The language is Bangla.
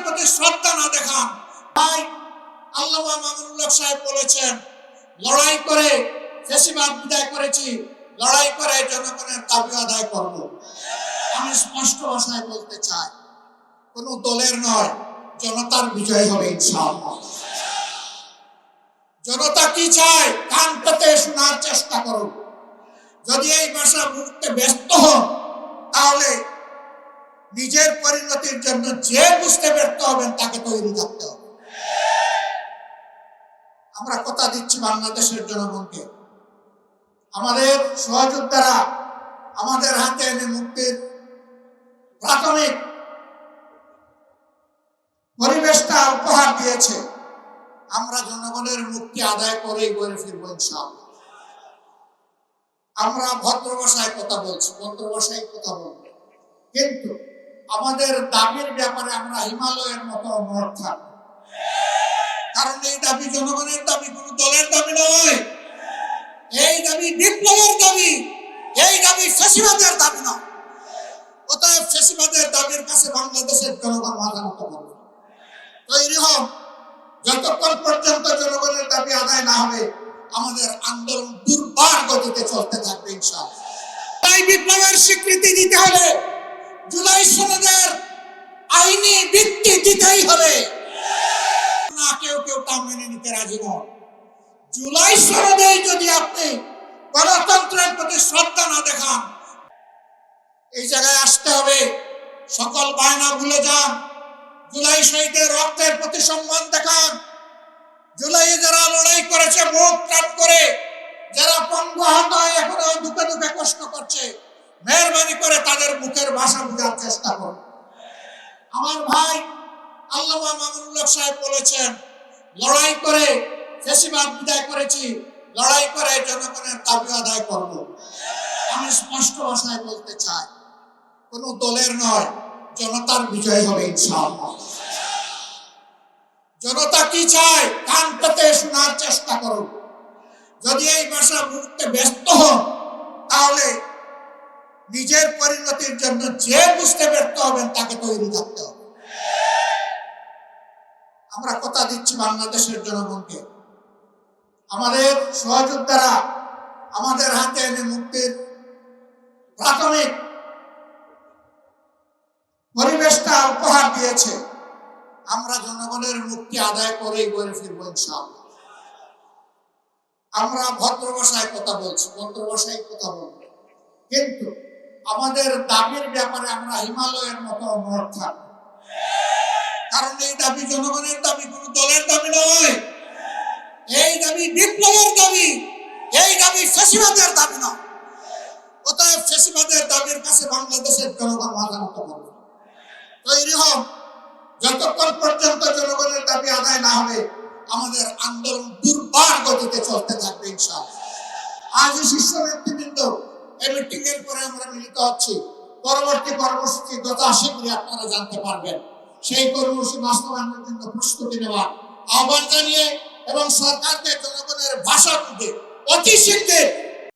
প্রতি শ্রদ্ধা না দেখান। তাই আল্লামা মামুনুল হক সাহেব বলেছেন, লড়াই করে ফ্যাসিবাদ বিদায় করেছি, লড়াই করে জনগণের দাবি আদায় করব। আমি স্পষ্ট ভাষায় বলতে চাই, কোন দলের নয়, জনতার বিজয় হবে ইনশাআল্লাহ। জনতা কি চায় কান পেতে শোনার চেষ্টা করুন। যদি এই ভাষা বুঝতে ব্যস্ত হন, তাহলে নিজের পরিণতির জন্য যে বুঝতে ব্যর্থ হবেন তাকে তৈরি থাকতে হবে। আমরা কথা দিচ্ছি বাংলাদেশের জনগণকে, আমাদের সহযোদ্ধারা আমাদের হাতে এনে মুক্তির প্রাথমিক পরিবেশটা উপহার দিয়েছে। আমরা জনগণের মুক্তি আদায় করেই গড়ে ফিরবো ইনশাআল্লাহ। আমরা ভদ্র ভাষায় কথা বলছি, ভদ্র ভাষায় কথা বলবো, কিন্তু আমাদের দাবির ব্যাপারে আমরা হিমালয়ের মতো অনড় থাকবো। কারণ এই দাবি জনগণের দাবি, কোন দলের দাবি নয়। এই দাবি বিপ্লবের দাবি, এই দাবি ফ্যাসিবাদের দাবি নয়। অতএব ফ্যাসিবাদের দাবির কাছে বাংলাদেশের জনগণ মাথা নত করবে। তৈরি হন, যতক্ষণ পর্যন্ত জনগণের দাবি আদায় না হবে আমাদের আন্দোলন দুর্বার গতিতে চলতে থাকবে ইনশাআল্লাহ। তাই বিপ্লবের স্বীকৃতি দিতে হলে জুলাই সনদের আইনি ভিত্তি দিতেই হবে। না কেউ কেউ তা মেনে নিতে রাজি নয়। জুলাই সনদে যদি আপনি গণতন্ত্রের প্রতি শ্রদ্ধা না দেখান, এই জায়গায় আসতে হবে। সকল বায়না ভুলে যান, জুলাই শহীদের রক্তের প্রতি সম্মান দেখান। জুলাইয়ে যারা লড়াই করেছে মুখ প্রাণ করে, যারা পঙ্গু আহত হয়ে এখনো দুঃখে দুঃখে কষ্ট করছে, মেহরবানি করে তাদের মুখের ভাষা বোঝার চেষ্টা করুন। আমার ভাই আল্লামা মামুনুল হক সাহেব বলেছেন, লড়াই করে ফ্যাসিবাদ বিদায় করেছি, লড়াই করে জনগণের দাবি আদায় করব। আমি স্পষ্ট ভাষায় বলতে চাই, কোন দলের নয়, জনতার বিজয় হবে ইনশাআল্লাহ। জনতা কি চায় কান পেতে শোনার চেষ্টা করুন। যদি এই ভাষা বুঝতে ব্যস্ত হন, তাহলে নিজের পরিণতির জন্য যে বুঝতে ব্যর্থ হবেন তাকে তৈরি থাকতে হবে। আমরা কথা দিচ্ছি বাংলাদেশের জনগণকে, আমাদের সহযোদ্ধারা আমাদের হাতে এনে মুক্তির প্রাথমিক পরিবেশটা উপহার দিয়েছে। আমরা জনগণের মুক্তি আদায় করেই গড়ে ফিরবো ইনশাআল্লাহ। আমরা ভদ্র ভাষায় কথা বলছি, ভদ্র ভাষায় কথা বলবো, কিন্তু আমাদের দাবির ব্যাপারে আমরা হিমালয়ের মতো অনড় থাকবো। কারণ এই দাবি জনগণের দাবি, কোন দলের দাবি নয়। এই দাবি বিপ্লবের দাবি, এই দাবি ফ্যাসিবাদের দাবি নয়। অতএব ফ্যাসিবাদের দাবির কাছে বাংলাদেশের জনগণ মাথা নত করবে। তৈরি হন, যতক্ষণ পর্যন্ত জনগণের দাবি আদায় না হবে আমাদের আন্দোলন দুর্বার গতিতে চলতে থাকবে ইনশাআল্লাহ। আজ শীর্ষ নেতৃবৃন্দ এই মিটিং এর পরে আমরা মিলিত হচ্ছি। পরবর্তী কর্মসূচি যথা শীঘ্রই আপনারা জানতে পারবেন। সেই কর্মসূচি বাস্তবায়নের জন্য প্রস্তুতি নেওয়ার আহ্বান জানিয়ে এবং সরকারকে জনগণের ভাষার মধ্যে অতি শীঘ্র